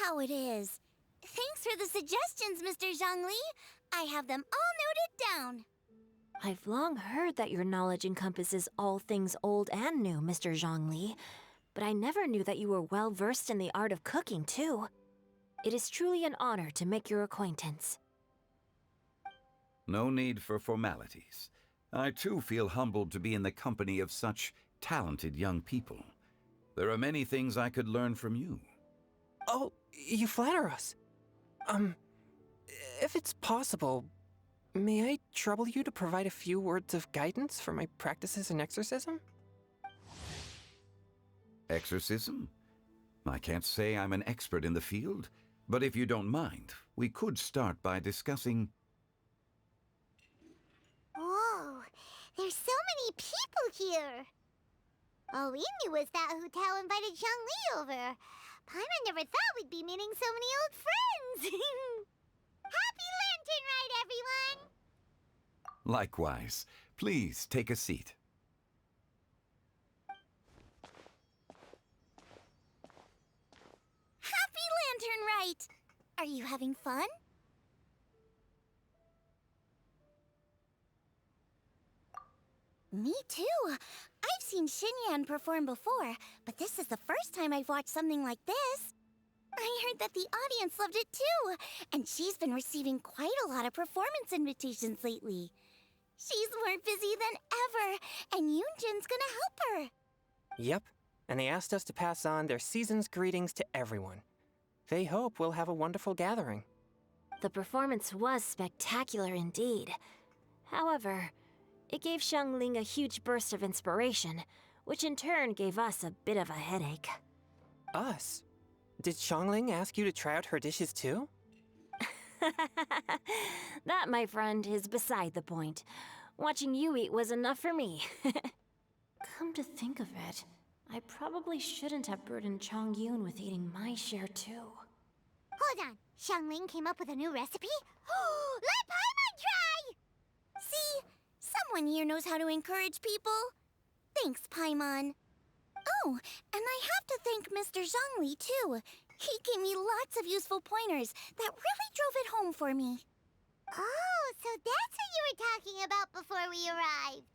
how it is. Thanks for the suggestions, Mr. Zhongli. I have them all noted down. I've long heard that your knowledge encompasses all things old and new, Mr. Zhongli, but I never knew that you were well versed in the art of cooking, too. It is truly an honor to make your acquaintance. No need for formalities. I too feel humbled to be in the company of such talented young people. There are many things I could learn from you. Oh, you flatter us. If it's possible, may I trouble you to provide a few words of guidance for my practices in exorcism? Exorcism? I can't say I'm an expert in the field, but if you don't mind, we could start by discussing... Whoa, there's so many people here. All we knew was that Hu Tao invited Zhongli over. Paimon never thought we'd be meeting so many old friends. Happy Lantern Rite, everyone! Likewise. Please take a seat. Happy Lantern Rite! Are you having fun? Me too. I've seen Xinyan perform before, but this is the first time I've watched something like this. I heard that the audience loved it too, and she's been receiving quite a lot of performance invitations lately. She's more busy than ever, and Yoonjin's gonna help her. Yep, and they asked us to pass on their season's greetings to everyone. They hope we'll have a wonderful gathering. The performance was spectacular indeed. However, it gave Xiangling a huge burst of inspiration, which in turn gave us a bit of a headache. Us? Did Xiangling ask you to try out her dishes too? That, my friend, is beside the point. Watching you eat was enough for me. Come to think of it, I probably shouldn't have burdened Chongyun with eating my share too. Hold on, Xiangling came up with a new recipe? Let Paimon try! See? Someone here knows how to encourage people. Thanks, Paimon. Oh, and I have to thank Mr. Zhongli, too. He gave me lots of useful pointers that really drove it home for me. Oh, so that's what you were talking about before we arrived.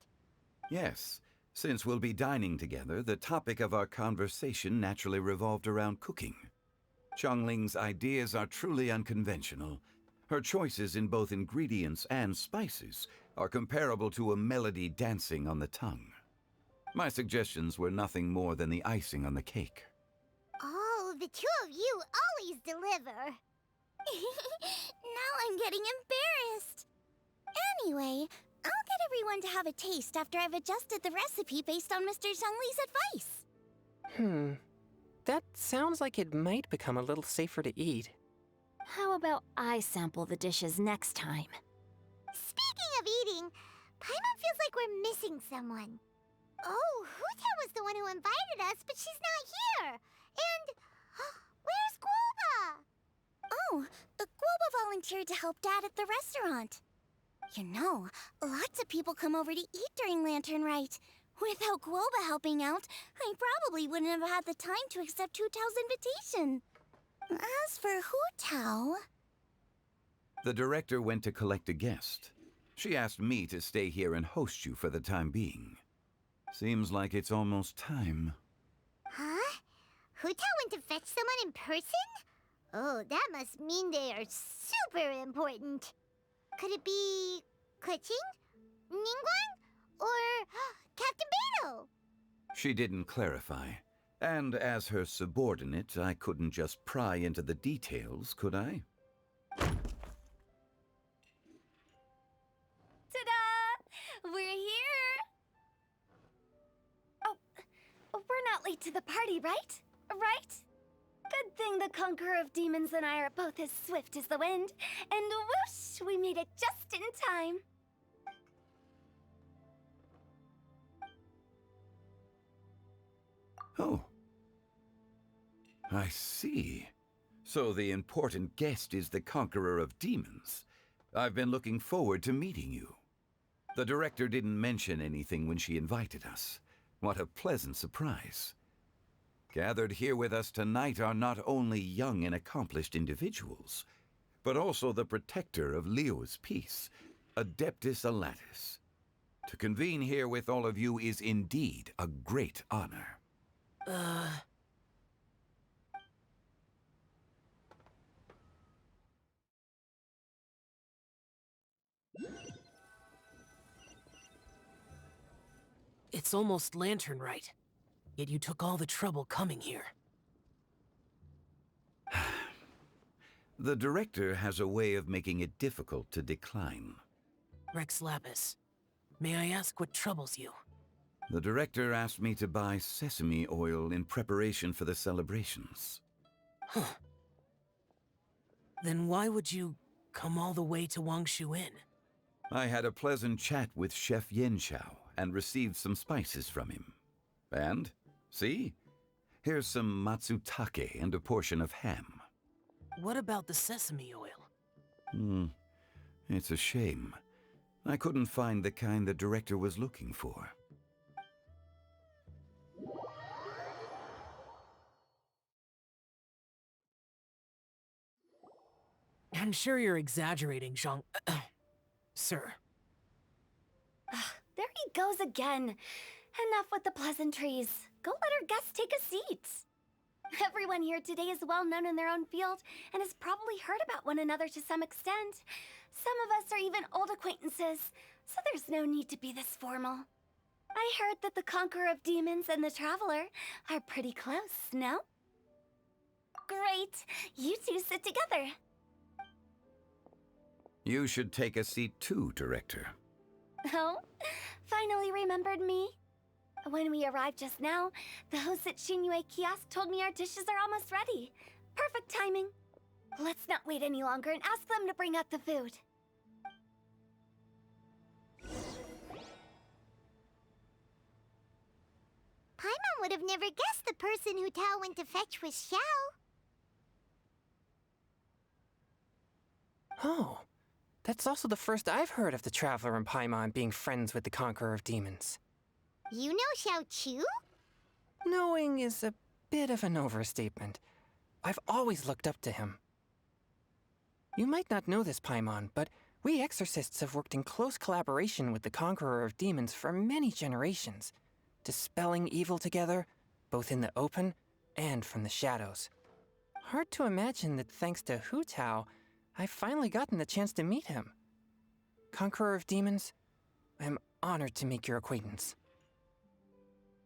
Yes. Since we'll be dining together, the topic of our conversation naturally revolved around cooking. Xiangling's ideas are truly unconventional. Her choices in both ingredients and spices are comparable to a melody dancing on the tongue. My suggestions were nothing more than the icing on the cake. Oh, the two of you always deliver. Now I'm getting embarrassed. Anyway, I'll get everyone to have a taste after I've adjusted the recipe based on Mr. Zhongli's advice. That sounds like it might become a little safer to eat. How about I sample the dishes next time? Speaking of eating, Paimon feels like we're missing someone. Oh, Huta was the one who invited us, but she's not here. And where's Guoba? Oh, Guoba volunteered to help Dad at the restaurant. You know, lots of people come over to eat during Lantern Rite. Without Guoba helping out, I probably wouldn't have had the time to accept Hu Tao's invitation. As for Hu Tao... The director went to collect a guest. She asked me to stay here and host you for the time being. Seems like it's almost time. Huh? Hu Tao went to fetch someone in person? Oh, that must mean they are super important. Could it be... Keqing? Ningguang? Or Captain Beidou? She didn't clarify. And as her subordinate, I couldn't just pry into the details, could I? Ta-da! We're here! Oh, we're not late to the party, right? Right? Good thing the Conqueror of Demons and I are both as swift as the wind. And whoosh, we made it just in time. Oh. I see. So the important guest is the Conqueror of Demons. I've been looking forward to meeting you. The director didn't mention anything when she invited us. What a pleasant surprise. Gathered here with us tonight are not only young and accomplished individuals, but also the protector of Leo's peace, Adeptus Alatus. To convene here with all of you is indeed a great honor. It's almost lantern right. Yet you took all the trouble coming here. The director has a way of making it difficult to decline. Rex Lapis, may I ask what troubles you? The director asked me to buy sesame oil in preparation for the celebrations. Huh. Then why would you come all the way to Wangshu Inn? I had a pleasant chat with Chef Yenshao and received some spices from him. And, see? Here's some matsutake and a portion of ham. What about the sesame oil? It's a shame. I couldn't find the kind the director was looking for. I'm sure you're exaggerating, Zhang... Sir. There he goes again. Enough with the pleasantries. Go let our guests take a seat. Everyone here today is well known in their own field and has probably heard about one another to some extent. Some of us are even old acquaintances, so there's no need to be this formal. I heard that the Conqueror of Demons and the Traveler are pretty close, no? Great! You two sit together. You should take a seat too, Director. Oh? Finally remembered me? When we arrived just now, the host at Shinue Kiosk told me our dishes are almost ready. Perfect timing. Let's not wait any longer and ask them to bring out the food. Paimon would have never guessed the person who Tao went to fetch was Xiao. Oh, that's also the first I've heard of the Traveler and Paimon being friends with the Conqueror of Demons. You know Xiao Chu? Knowing is a bit of an overstatement. I've always looked up to him. You might not know this, Paimon, but we exorcists have worked in close collaboration with the Conqueror of Demons for many generations, dispelling evil together, both in the open and from the shadows. Hard to imagine that thanks to Hu Tao, I've finally gotten the chance to meet him. Conqueror of Demons, I'm honored to make your acquaintance.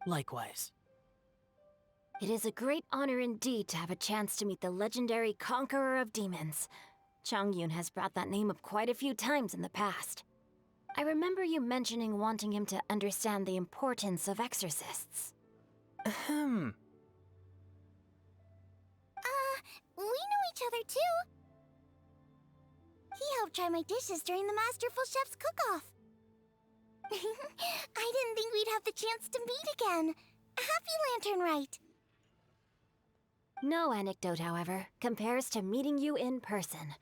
Likewise. It is a great honor indeed to have a chance to meet the legendary Conqueror of Demons. Changyun has brought that name up quite a few times in the past. I remember you mentioning wanting him to understand the importance of exorcists. We know each other too. He helped try my dishes during the Masterful Chef's cook-off. I didn't think we'd have the chance to meet again. Happy Lantern Rite. No anecdote, however, compares to meeting you in person.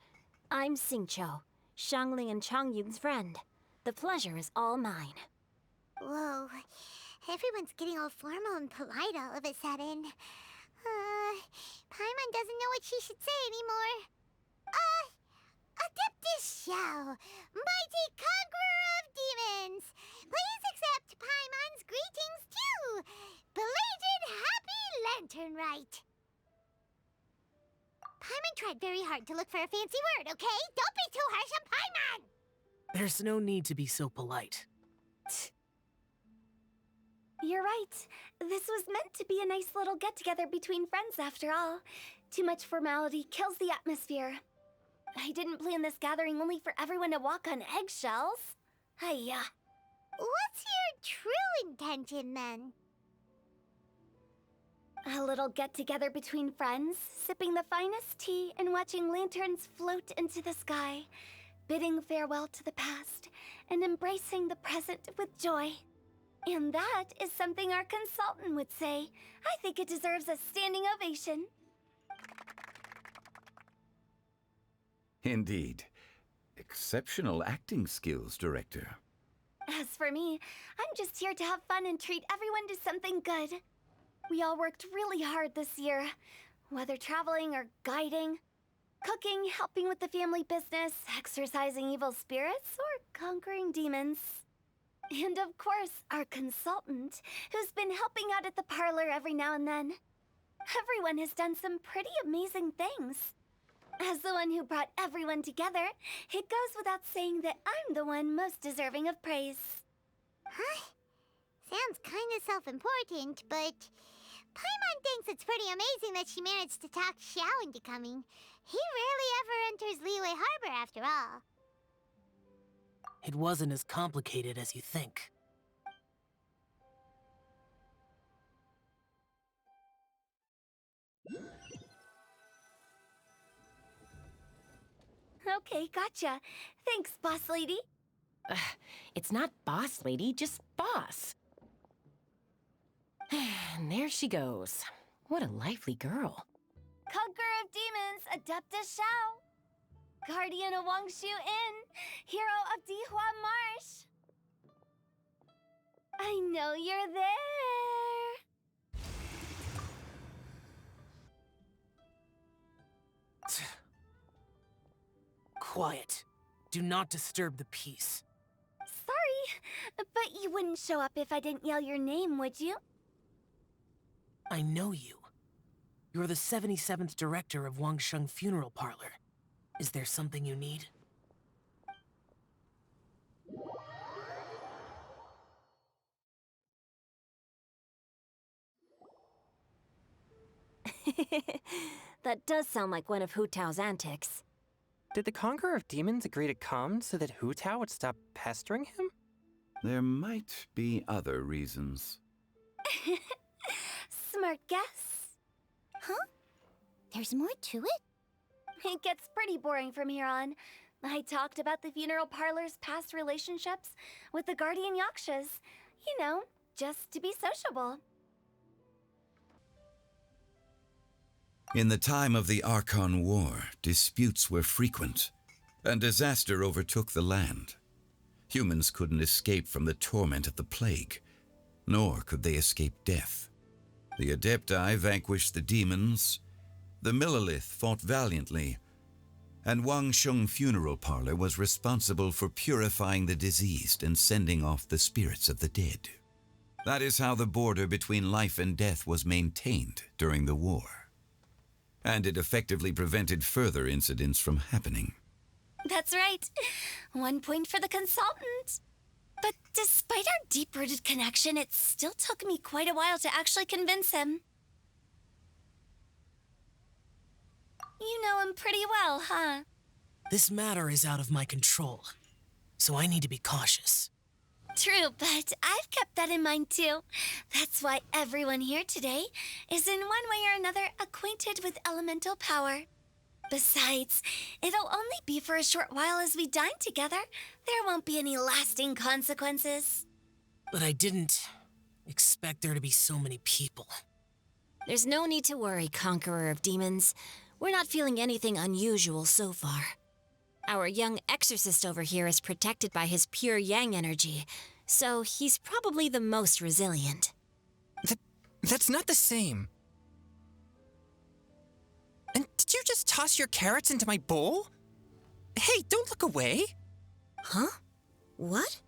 I'm Xingqiu, Shangling and Changyun's friend. The pleasure is all mine. Whoa. Everyone's getting all formal and polite all of a sudden. Paimon doesn't know what she should say anymore. Adeptus Xiao, mighty Conqueror of Demons, please accept Paimon's greetings too. Belated Happy Lantern Rite. Paimon tried very hard to look for a fancy word, okay? Don't be too harsh on Paimon! There's no need to be so polite. You're right. This was meant to be a nice little get-together between friends after all. Too much formality kills the atmosphere. I didn't plan this gathering only for everyone to walk on eggshells. Hiya. What's your true intention, then? A little get-together between friends, sipping the finest tea and watching lanterns float into the sky, bidding farewell to the past and embracing the present with joy. And that is something our consultant would say. I think it deserves a standing ovation. Indeed. Exceptional acting skills, Director. As for me, I'm just here to have fun and treat everyone to something good. We all worked really hard this year, whether traveling or guiding, cooking, helping with the family business, exorcising evil spirits, or conquering demons. And of course, our consultant, who's been helping out at the parlor every now and then. Everyone has done some pretty amazing things. As the one who brought everyone together, it goes without saying that I'm the one most deserving of praise. Huh? Sounds kind of self-important, but Paimon thinks it's pretty amazing that she managed to talk Xiao into coming. He rarely ever enters Liyue Harbor after all. It wasn't as complicated as you think. Okay, gotcha. Thanks, boss lady. It's not boss lady, just boss. And there she goes. What a lively girl. Conqueror of demons, Adeptus Xiao. Guardian of Wangshu Inn, hero of Dihua Marsh. I know you're there. Quiet. Do not disturb the peace. Sorry, but you wouldn't show up if I didn't yell your name, would you? I know you. You're the 77th director of Wangsheng Funeral Parlor. Is there something you need? That does sound like one of Hu Tao's antics. Did the Conqueror of Demons agree to come so that Hu Tao would stop pestering him? There might be other reasons. Smart guess. Huh? There's more to it? It gets pretty boring from here on. I talked about the funeral parlor's past relationships with the guardian yakshas. You know, just to be sociable. In the time of the Archon War, disputes were frequent, and disaster overtook the land. Humans couldn't escape from the torment of the plague, nor could they escape death. The Adepti vanquished the demons, the Millelith fought valiantly, and Wangsheng Funeral Parlor was responsible for purifying the diseased and sending off the spirits of the dead. That is how the border between life and death was maintained during the war. And it effectively prevented further incidents from happening. That's right. 1 point for the consultant. But despite our deep-rooted connection, it still took me quite a while to actually convince him. You know him pretty well, huh? This matter is out of my control, so I need to be cautious. True, but I've kept that in mind too. That's why everyone here today is in one way or another acquainted with elemental power. Besides, it'll only be for a short while as we dine together. There won't be any lasting consequences. But I didn't expect there to be so many people. There's no need to worry, Conqueror of Demons. We're not feeling anything unusual so far. Our young exorcist over here is protected by his pure yang energy, so he's probably the most resilient. That's not the same. And did you just toss your carrots into my bowl? Hey, don't look away. Huh? What?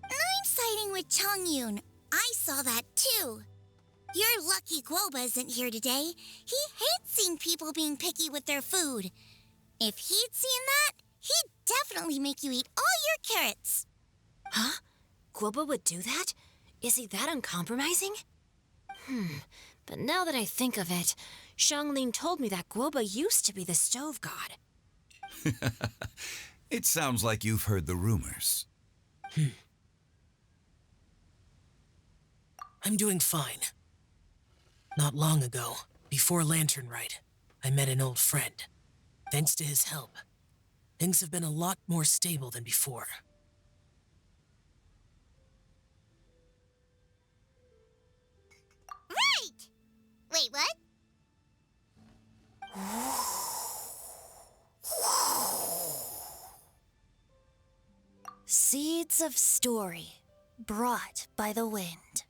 I'm siding with Chongyun. I saw that too. You're lucky Guoba isn't here today. He hates seeing people being picky with their food. If he'd seen that, he'd definitely make you eat all your carrots. Huh? Guoba would do that? Is he that uncompromising? But now that I think of it, Xiangling told me that Guoba used to be the stove god. It sounds like you've heard the rumors. I'm doing fine. Not long ago, before Lantern Rite, I met an old friend. Thanks to his help, things have been a lot more stable than before. Right! Wait, what? Seeds of story, brought by the wind.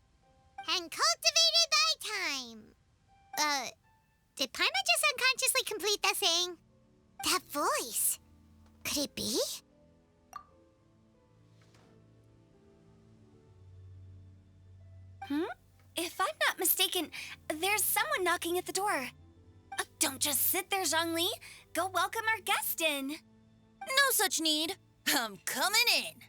And cultivated by time. Did Paimon just unconsciously complete that saying? That voice. Could it be? If I'm not mistaken, there's someone knocking at the door. Don't just sit there, Zhongli. Go welcome our guest in. No such need. I'm coming in.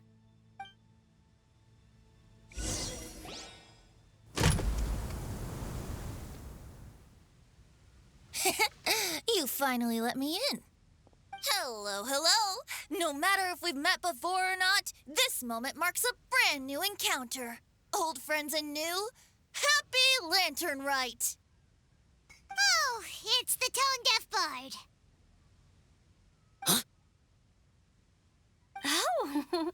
You finally let me in. Hello, hello. No matter if we've met before or not, this moment marks a brand new encounter. Old friends and new, happy Lantern Rite. Oh, it's the tone-deaf bard. Oh,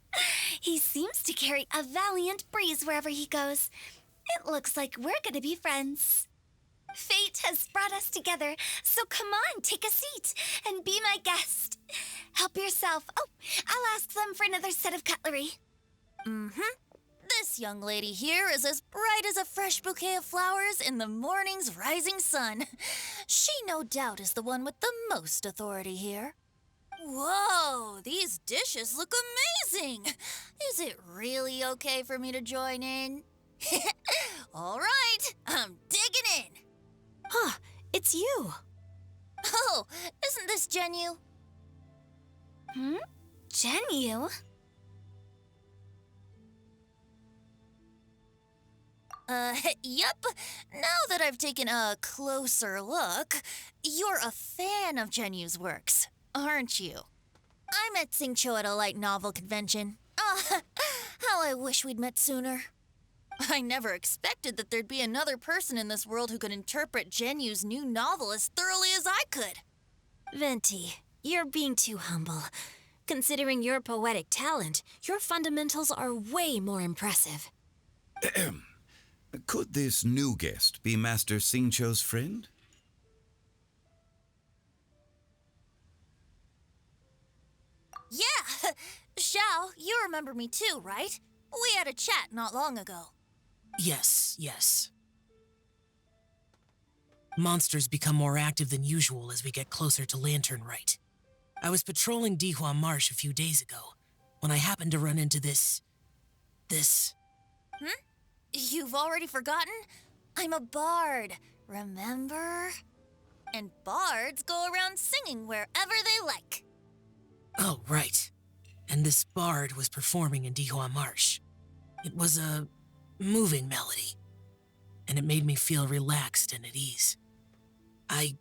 he seems to carry a valiant breeze wherever he goes. It looks like we're gonna be friends. Fate has brought us together, so come on, take a seat and be my guest. Help yourself. Oh, I'll ask them for another set of cutlery. This young lady here is as bright as a fresh bouquet of flowers in the morning's rising sun. She no doubt is the one with the most authority here. Whoa, these dishes look amazing. Is it really okay for me to join in? All right, I'm digging in. Huh, it's you. Oh, isn't this Genu? Genu? Yep. Now that I've taken a closer look, you're a fan of Genu's works, aren't you? I met Xingqiu at a light novel convention. How I wish we'd met sooner. I never expected that there'd be another person in this world who could interpret Genu's new novel as thoroughly as I could. Venti, you're being too humble. Considering your poetic talent, your fundamentals are way more impressive. Could this new guest be Master Xingqiu's friend? Yeah! Xiao, you remember me too, right? We had a chat not long ago. Yes. Monsters become more active than usual as we get closer to Lantern Rite. I was patrolling Dihua Marsh a few days ago when I happened to run into this... You've already forgotten? I'm a bard, remember? And bards go around singing wherever they like. Oh, right. And this bard was performing in Dihua Marsh. It was a moving melody, and it made me feel relaxed and at ease. I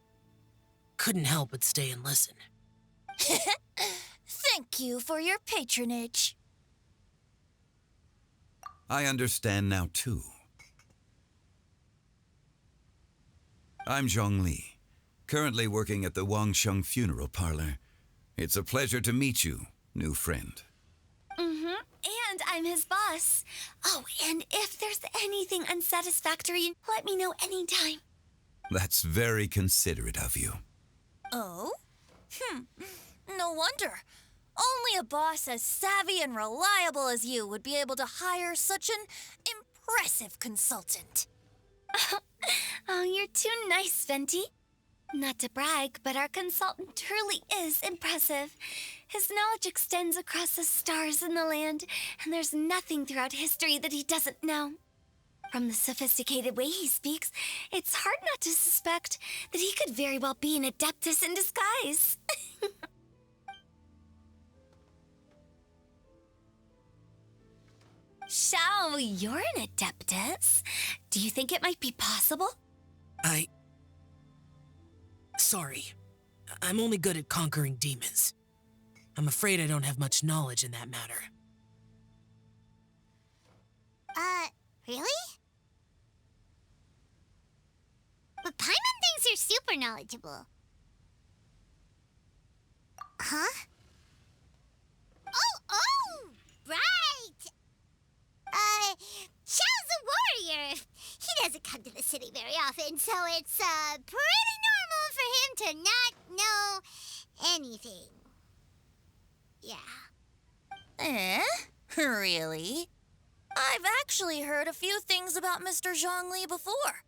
couldn't help but stay and listen. Thank you for your patronage. I understand now, too. I'm Zhongli, currently working at the Wangsheng Funeral Parlor. It's a pleasure to meet you, new friend. And I'm his boss. Oh, and if there's anything unsatisfactory, let me know anytime. That's very considerate of you. Oh? No wonder. Only a boss as savvy and reliable as you would be able to hire such an impressive consultant. Oh, you're too nice, Venti. Not to brag, but our consultant truly is impressive. His knowledge extends across the stars and the land, and there's nothing throughout history that he doesn't know. From the sophisticated way he speaks, it's hard not to suspect that he could very well be an adeptus in disguise. Xiao, you're an adeptus. Do you think it might be possible? Sorry. I'm only good at conquering demons. I'm afraid I don't have much knowledge in that matter. Really? But Paimon thinks you're super knowledgeable. Huh? Oh, right! Xiao's a warrior. He doesn't come to the city very often, so it's, pretty normal for him to not know anything. Yeah. Really? I've actually heard a few things about Mr. Zhongli before.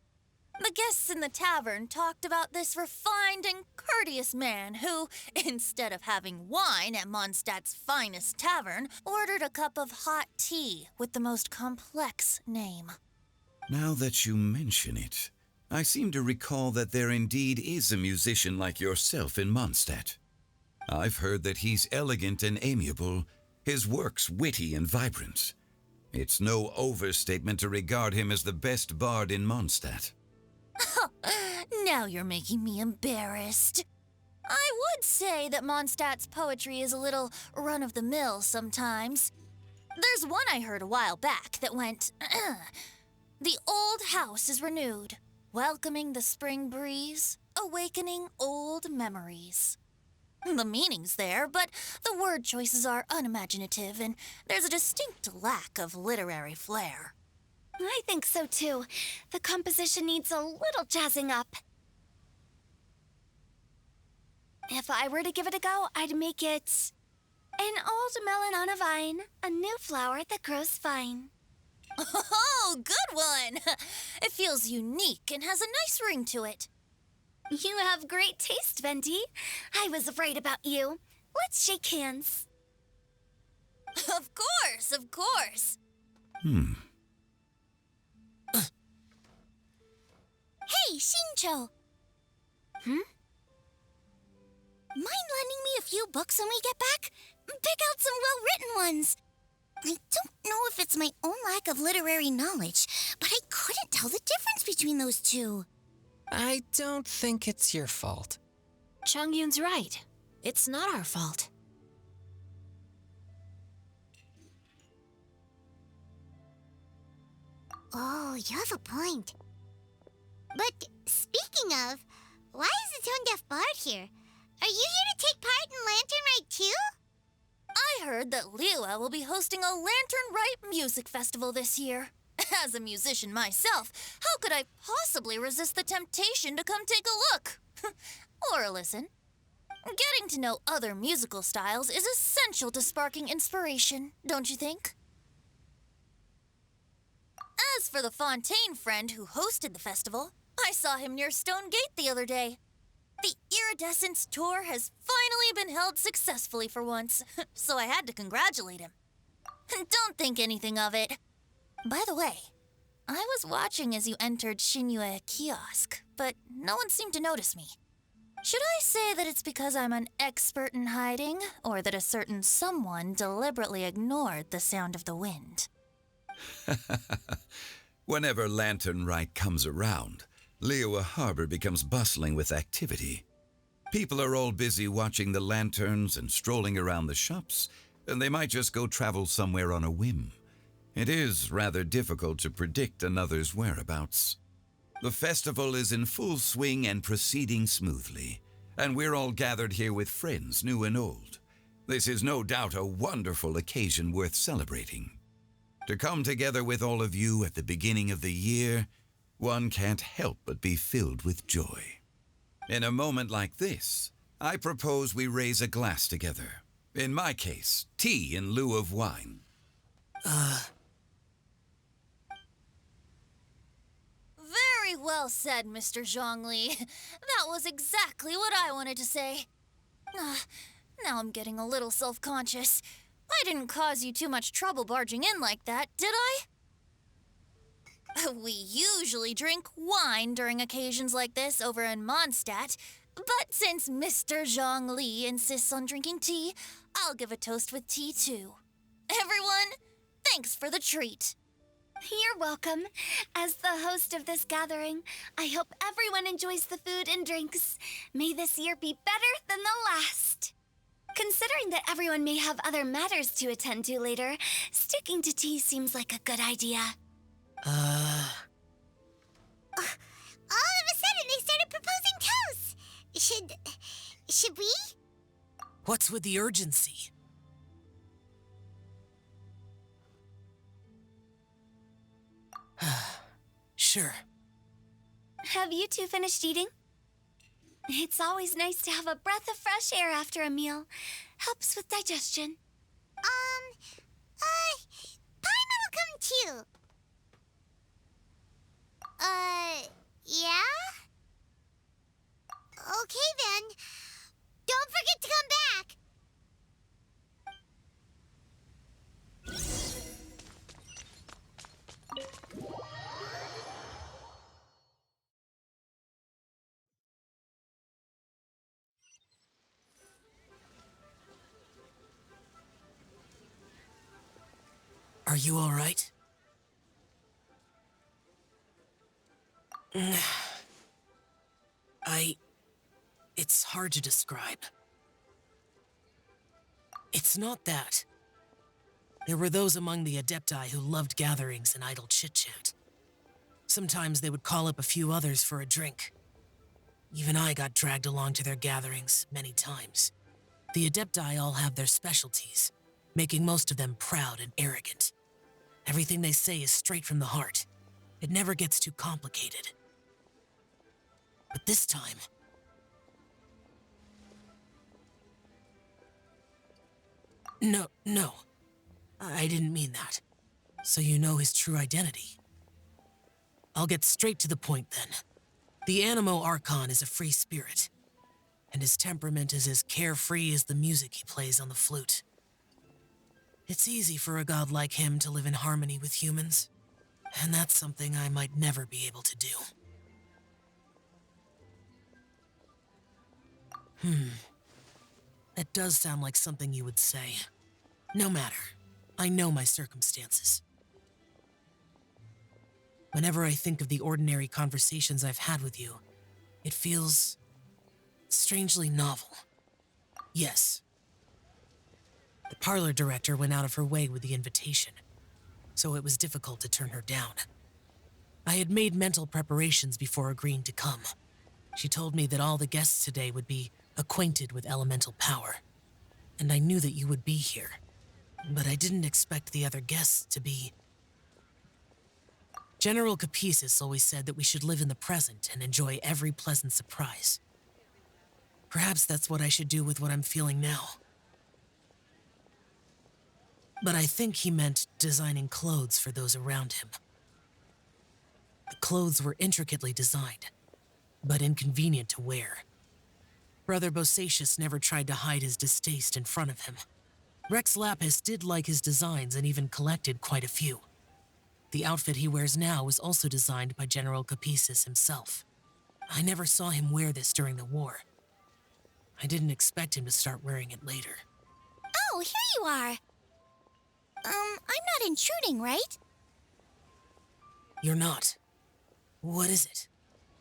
The guests in the tavern talked about this refined and courteous man who, instead of having wine at Mondstadt's finest tavern, ordered a cup of hot tea with the most complex name. Now that you mention it, I seem to recall that there indeed is a musician like yourself in Mondstadt. I've heard that he's elegant and amiable, his works witty and vibrant. It's no overstatement to regard him as the best bard in Mondstadt. Now you're making me embarrassed. I would say that Mondstadt's poetry is a little run-of-the-mill sometimes. There's one I heard a while back that went, "The old house is renewed, welcoming the spring breeze, awakening old memories." The meaning's there, but the word choices are unimaginative, and there's a distinct lack of literary flair. I think so too. The composition needs a little jazzing up. If I were to give it a go, I'd make it an old melon on a vine, a new flower that grows fine. Oh, good one! It feels unique and has a nice ring to it. You have great taste, Venti. I was right about you. Let's shake hands. Of course, of course. Hey, Shincho! Mind lending me a few books when we get back? Pick out some well-written ones. I don't know if it's my own lack of literary knowledge, but I couldn't tell the difference between those two. I don't think it's your fault. Chongyun's right. It's not our fault. Oh, you have a point. But speaking of, why is the tone-deaf bard here? Are you here to take part in Lantern Rite too? I heard that Liua will be hosting a Lantern Rite music festival this year. As a musician myself, how could I possibly resist the temptation to come take a look? Or listen. Getting to know other musical styles is essential to sparking inspiration, don't you think? As for the Fontaine friend who hosted the festival, I saw him near Stone Gate the other day. The Iridescence tour has finally been held successfully for once, so I had to congratulate him. Don't think anything of it. By the way, I was watching as you entered Shinyue Kiosk, but no one seemed to notice me. Should I say that it's because I'm an expert in hiding, or that a certain someone deliberately ignored the sound of the wind? Whenever Lantern Rite comes around, Liua Harbor becomes bustling with activity. People are all busy watching the lanterns and strolling around the shops, and they might just go travel somewhere on a whim. It is rather difficult to predict another's whereabouts. The festival is in full swing and proceeding smoothly, and we're all gathered here with friends, new and old. This is no doubt a wonderful occasion worth celebrating. To come together with all of you at the beginning of the year, one can't help but be filled with joy. In a moment like this, I propose we raise a glass together. In my case, tea in lieu of wine. Very well said, Mr. Zhongli. That was exactly what I wanted to say. Now I'm getting a little self-conscious. I didn't cause you too much trouble barging in like that, did I? We usually drink wine during occasions like this over in Mondstadt, but since Mr. Zhongli insists on drinking tea, I'll give a toast with tea too. Everyone, thanks for the treat. You're welcome. As the host of this gathering, I hope everyone enjoys the food and drinks. May this year be better than the last. Considering that everyone may have other matters to attend to later, sticking to tea seems like a good idea. All of a sudden, they started proposing toasts. Should we? What's with the urgency? Sure. Have you two finished eating? It's always nice to have a breath of fresh air after a meal. Helps with digestion. Paimon will come too. Yeah? Are you all right? It's hard to describe. It's not that. There were those among the Adepti who loved gatherings and idle chit-chat. Sometimes they would call up a few others for a drink. Even I got dragged along to their gatherings many times. The Adepti all have their specialties, making most of them proud and arrogant. Everything they say is straight from the heart. It never gets too complicated. But this time... No. I didn't mean that. So you know his true identity. I'll get straight to the point then. The Animo Archon is a free spirit, and his temperament is as carefree as the music he plays on the flute. It's easy for a god like him to live in harmony with humans, and that's something I might never be able to do. That does sound like something you would say. No matter. I know my circumstances. Whenever I think of the ordinary conversations I've had with you, it feels strangely novel. Yes. The parlor director went out of her way with the invitation, so it was difficult to turn her down. I had made mental preparations before agreeing to come. She told me that all the guests today would be acquainted with elemental power, and I knew that you would be here. But I didn't expect the other guests to be... General Capisis always said that we should live in the present and enjoy every pleasant surprise. Perhaps that's what I should do with what I'm feeling now. But I think he meant designing clothes for those around him. The clothes were intricately designed, but inconvenient to wear. Brother Bosacius never tried to hide his distaste in front of him. Rex Lapis did like his designs and even collected quite a few. The outfit he wears now was also designed by General Capisis himself. I never saw him wear this during the war. I didn't expect him to start wearing it later. Oh, here you are. I'm not intruding, right? You're not. What is it?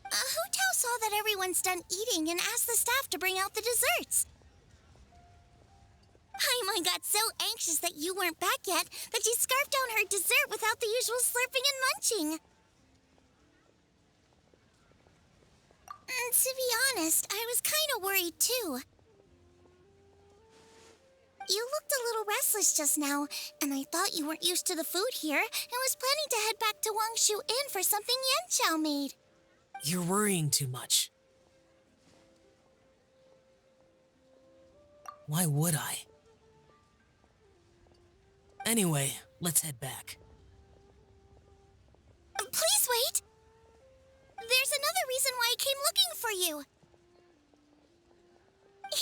Hu Tao saw that everyone's done eating and asked the staff to bring out the desserts. Paimon got so anxious that you weren't back yet that she scarfed down her dessert without the usual slurping and munching. To be honest, I was kind of worried too. You looked a little restless just now, and I thought you weren't used to the food here and was planning to head back to Wangshu Inn for something Yanchao made. You're worrying too much. Why would I? Anyway, let's head back. Please wait! There's another reason why I came looking for you.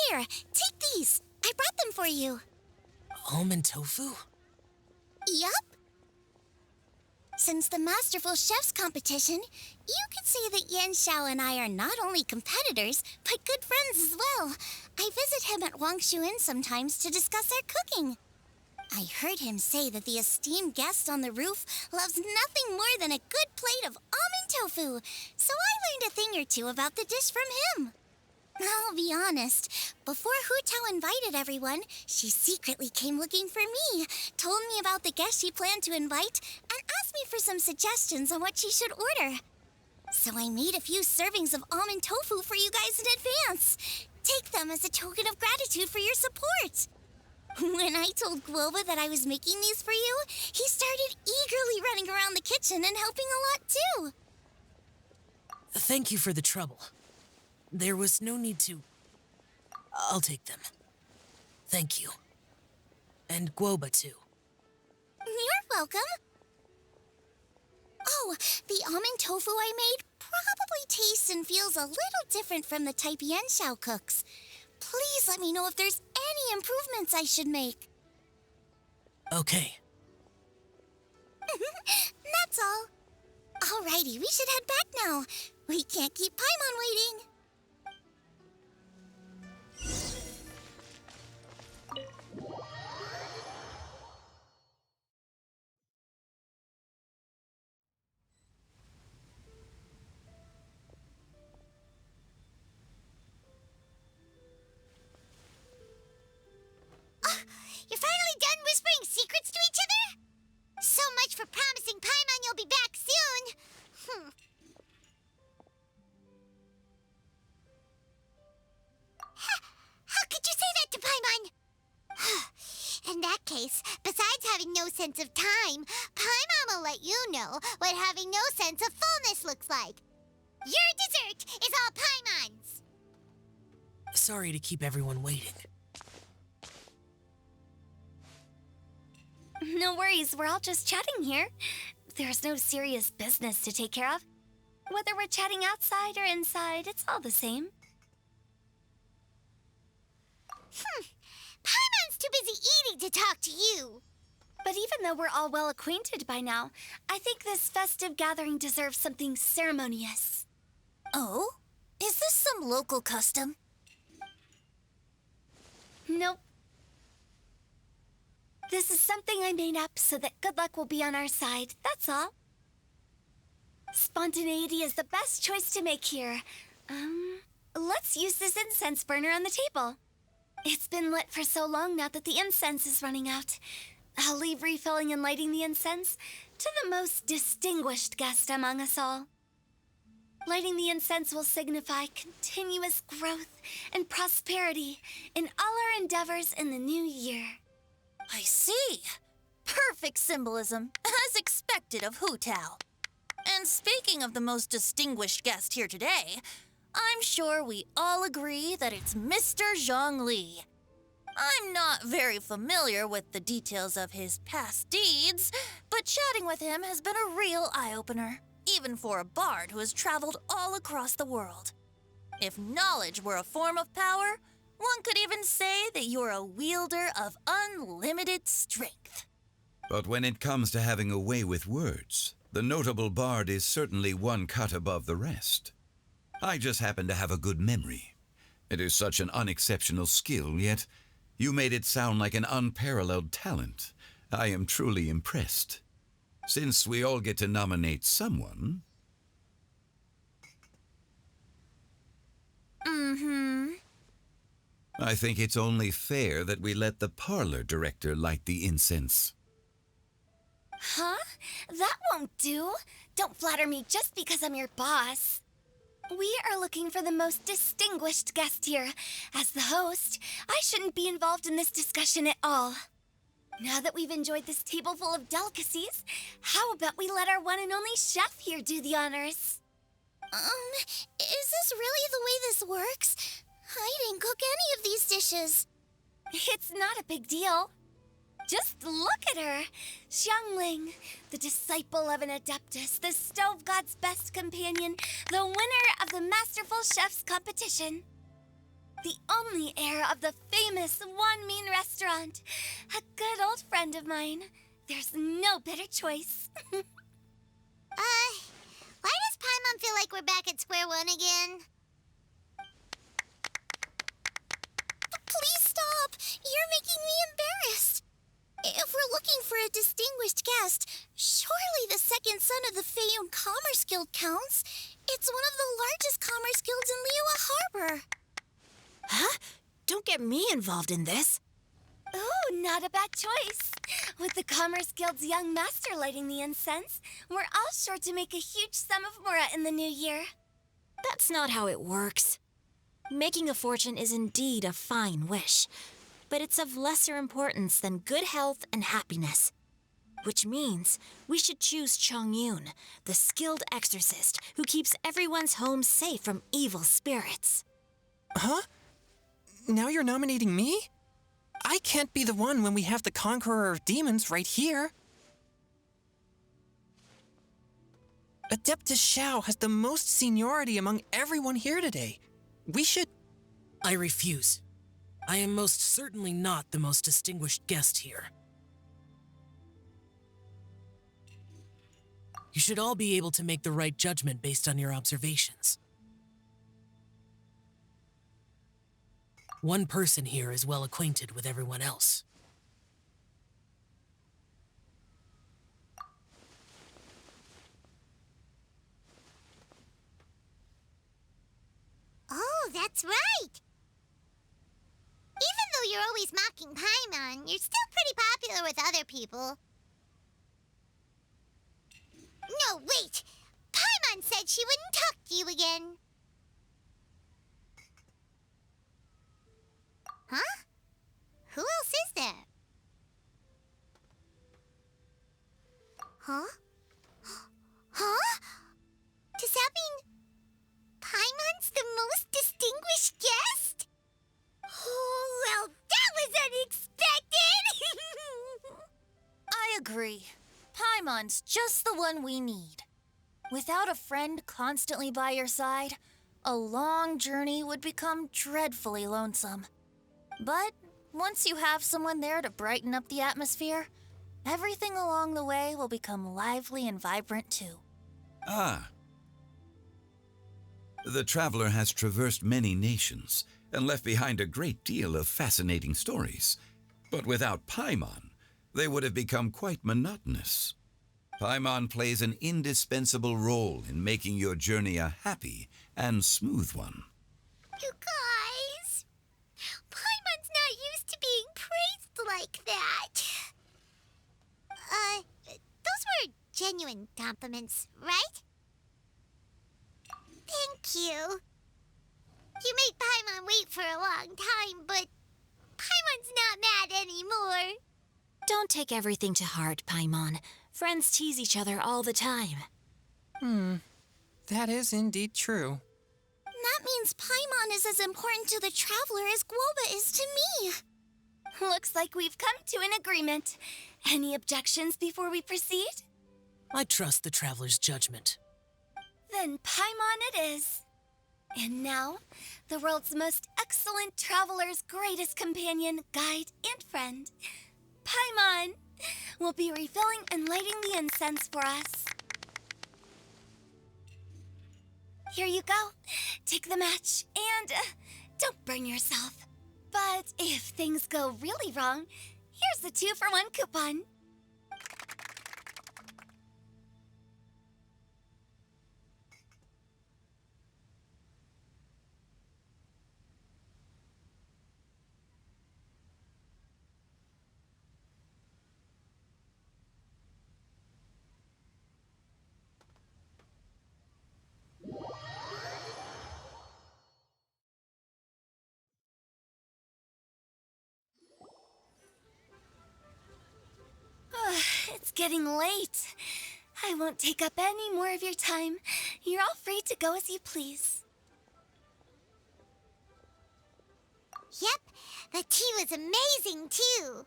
Here, take these. I brought them for you. Almond tofu? Yup. Since the Masterful Chef's competition, you could say that Yanchao and I are not only competitors, but good friends as well. I visit him at Wangshu Inn sometimes to discuss our cooking. I heard him say that the esteemed guest on the roof loves nothing more than a good plate of almond tofu, so I learned a thing or two about the dish from him. I'll be honest, before Hu Tao invited everyone, she secretly came looking for me, told me about the guests she planned to invite, and asked me for some suggestions on what she should order. So I made a few servings of almond tofu for you guys in advance. Take them as a token of gratitude for your support. When I told Guoba that I was making these for you, he started eagerly running around the kitchen and helping a lot too. Thank you for the trouble. There was no need to... I'll take them. Thank you. And Guoba too. You're welcome. Oh, the almond tofu I made probably tastes and feels a little different from the type Yanchao cooks. Please let me know if there's any improvements I should make. Okay. That's all. Alrighty, we should head back now. We can't keep Paimon waiting. promising Paimon you'll be back soon. How could you say that to Paimon? In that case, besides having no sense of time, Paimon will let you know what having no sense of fullness looks like. Your dessert is all Paimon's. Sorry to keep everyone waiting. No worries, we're all just chatting here. There's no serious business to take care of. Whether we're chatting outside or inside, it's all the same. Paimon's too busy eating to talk to you. But even though we're all well acquainted by now, I think this festive gathering deserves something ceremonious. Oh? Is this some local custom? Nope. This is something I made up so that good luck will be on our side, that's all. Spontaneity is the best choice to make here. Let's use this incense burner on the table. It's been lit for so long now that the incense is running out. I'll leave refilling and lighting the incense to the most distinguished guest among us all. Lighting the incense will signify continuous growth and prosperity in all our endeavors in the new year. I see. Perfect symbolism, as expected of Hu Tao. And speaking of the most distinguished guest here today, I'm sure we all agree that it's Mr. Zhongli. I'm not very familiar with the details of his past deeds, but chatting with him has been a real eye-opener, even for a bard who has traveled all across the world. If knowledge were a form of power, one could even say that you're a wielder of unlimited strength. But when it comes to having a way with words, the notable bard is certainly one cut above the rest. I just happen to have a good memory. It is such an unexceptional skill, yet you made it sound like an unparalleled talent. I am truly impressed. Since we all get to nominate someone... I think it's only fair that we let the parlor director light the incense. Huh? That won't do. Don't flatter me just because I'm your boss. We are looking for the most distinguished guest here. As the host, I shouldn't be involved in this discussion at all. Now that we've enjoyed this table full of delicacies, how about we let our one and only chef here do the honors? Is this really the way this works? I didn't cook any of these dishes. It's not a big deal. Just look at her. Xiangling, the disciple of an adeptus, the stove god's best companion, the winner of the Masterful Chef's competition. The only heir of the famous One Mean restaurant. A good old friend of mine. There's no better choice. Why does Paimon feel like we're back at square one again? Please stop! You're making me embarrassed. If we're looking for a distinguished guest, surely the second son of the Feiyun Commerce Guild counts. It's one of the largest commerce guilds in Liyue Harbor. Huh? Don't get me involved in this. Ooh, not a bad choice. With the Commerce Guild's young master lighting the incense, we're all sure to make a huge sum of mora in the new year. That's not how it works. Making a fortune is indeed a fine wish, but it's of lesser importance than good health and happiness. Which means we should choose Chongyun, the skilled exorcist who keeps everyone's home safe from evil spirits. Huh? Now you're nominating me? I can't be the one when we have the Conqueror of Demons right here. Adeptus Xiao has the most seniority among everyone here today. We should... I refuse. I am most certainly not the most distinguished guest here. You should all be able to make the right judgment based on your observations. One person here is well acquainted with everyone else. Oh, that's right! Even though you're always mocking Paimon, you're still pretty popular with other people. Oh, wait! Paimon said she wouldn't talk to you again. Huh? Who else is there? Huh? Huh? Does that mean Paimon's the most distinguished guest? Oh, well, that was unexpected! I agree. Paimon's just the one we need. Without a friend constantly by your side, a long journey would become dreadfully lonesome. But once you have someone there to brighten up the atmosphere, everything along the way will become lively and vibrant too. Ah. The traveler has traversed many nations and left behind a great deal of fascinating stories. But without Paimon, they would have become quite monotonous. Paimon plays an indispensable role in making your journey a happy and smooth one. You guys, Paimon's not used to being praised like that. Those were genuine compliments, right? Thank you. You made Paimon wait for a long time, but Paimon's not mad anymore. Don't take everything to heart, Paimon. Friends tease each other all the time. That is indeed true. That means Paimon is as important to the traveler as Guoba is to me. Looks like we've come to an agreement. Any objections before we proceed? I trust the traveler's judgment. Then Paimon it is. And now, the world's most excellent traveler's greatest companion, guide, and friend, Paimon, will be refilling and lighting the incense for us. Here you go. Take the match and don't burn yourself. But if things go really wrong, here's the 2-for-1 coupon. It's getting late. I won't take up any more of your time. You're all free to go as you please. Yep, the tea was amazing, too.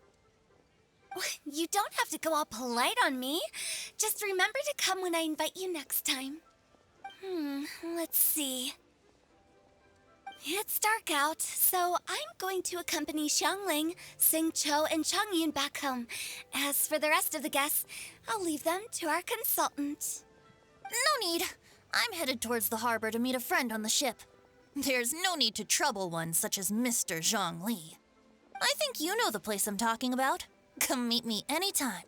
You don't have to go all polite on me. Just remember to come when I invite you next time. Let's see. It's dark out, so I'm going to accompany Xiangling, Xingqiu, and Changyun back home. As for the rest of the guests, I'll leave them to our consultant. No need. I'm headed towards the harbor to meet a friend on the ship. There's no need to trouble one such as Mr. Zhongli. I think you know the place I'm talking about. Come meet me anytime.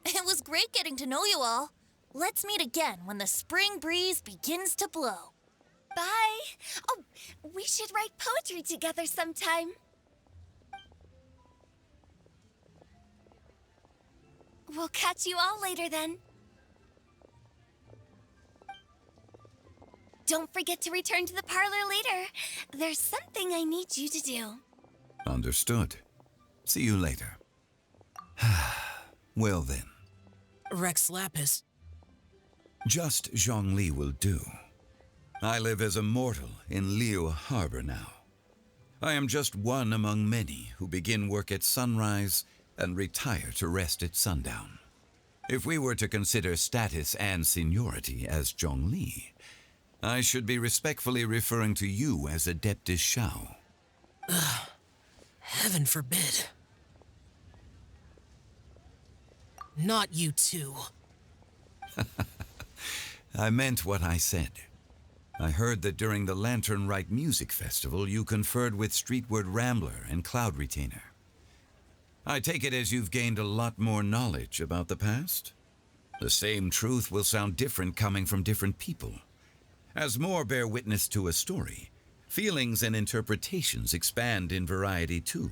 It was great getting to know you all. Let's meet again when the spring breeze begins to blow. Bye. Oh, we should write poetry together sometime. We'll catch you all later then. Don't forget to return to the parlor later. There's something I need you to do. Understood. See you later. Well then. Rex Lapis. Just Zhongli will do. I live as a mortal in Liu Harbor now. I am just one among many who begin work at sunrise and retire to rest at sundown. If we were to consider status and seniority as Zhongli, I should be respectfully referring to you as Adeptus Shao. Heaven forbid. Not you two. I meant what I said. I heard that during the Lantern Rite Music Festival, you conferred with Streetward Rambler and Cloud Retainer. I take it as you've gained a lot more knowledge about the past? The same truth will sound different coming from different people. As more bear witness to a story, feelings and interpretations expand in variety too.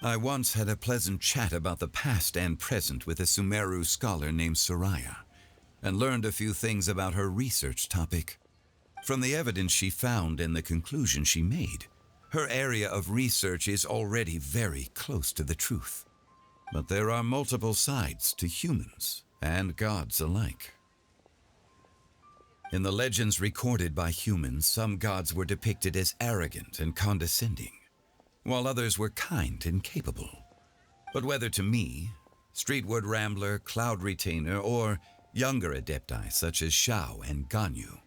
I once had a pleasant chat about the past and present with a Sumeru scholar named Soraya. and learned a few things about her research topic. From the evidence she found and the conclusion she made, her area of research is already very close to the truth. But there are multiple sides to humans and gods alike. In the legends recorded by humans, some gods were depicted as arrogant and condescending, while others were kind and capable. But whether to me, Streetward Rambler, Cloud Retainer, or younger adepti such as Shao and Ganyu,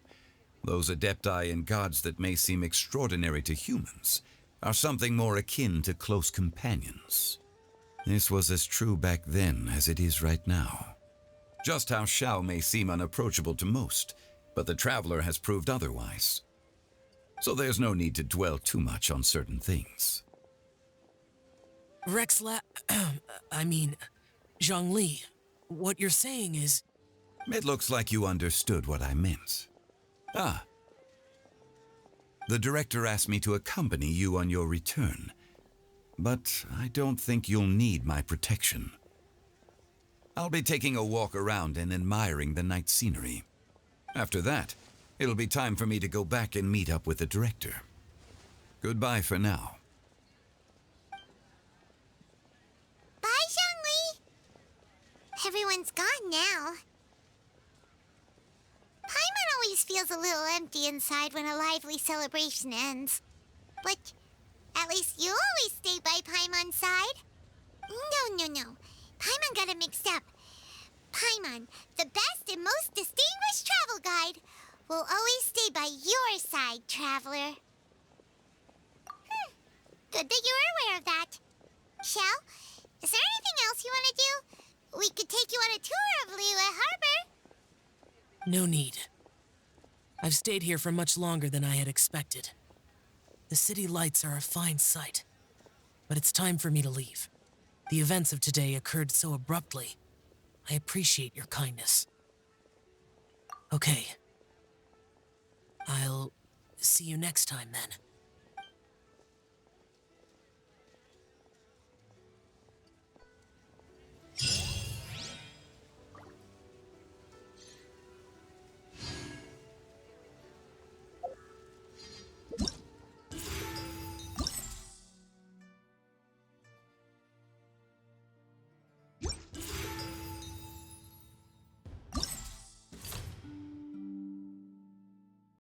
those adepti and gods that may seem extraordinary to humans are something more akin to close companions. This was as true back then as it is right now. Just how Shao may seem unapproachable to most, but the Traveler has proved otherwise. So there's no need to dwell too much on certain things. Zhongli, what you're saying is... It looks like you understood what I meant. Ah. The director asked me to accompany you on your return, but I don't think you'll need my protection. I'll be taking a walk around and admiring the night scenery. After that, it'll be time for me to go back and meet up with the director. Goodbye for now. Bye, Zhongli! Everyone's gone now. Paimon always feels a little empty inside when a lively celebration ends. But at least you always stay by Paimon's side. No. Paimon got it mixed up. Paimon, the best and most distinguished travel guide, will always stay by your side, Traveler. Good that you were aware of that. Shell, is there anything else you want to do? We could take you on a tour of Liyue Harbor. No need. I've stayed here for much longer than I had expected. The city lights are a fine sight, but it's time for me to leave. The events of today occurred so abruptly. I appreciate your kindness. Okay. I'll see you next time then.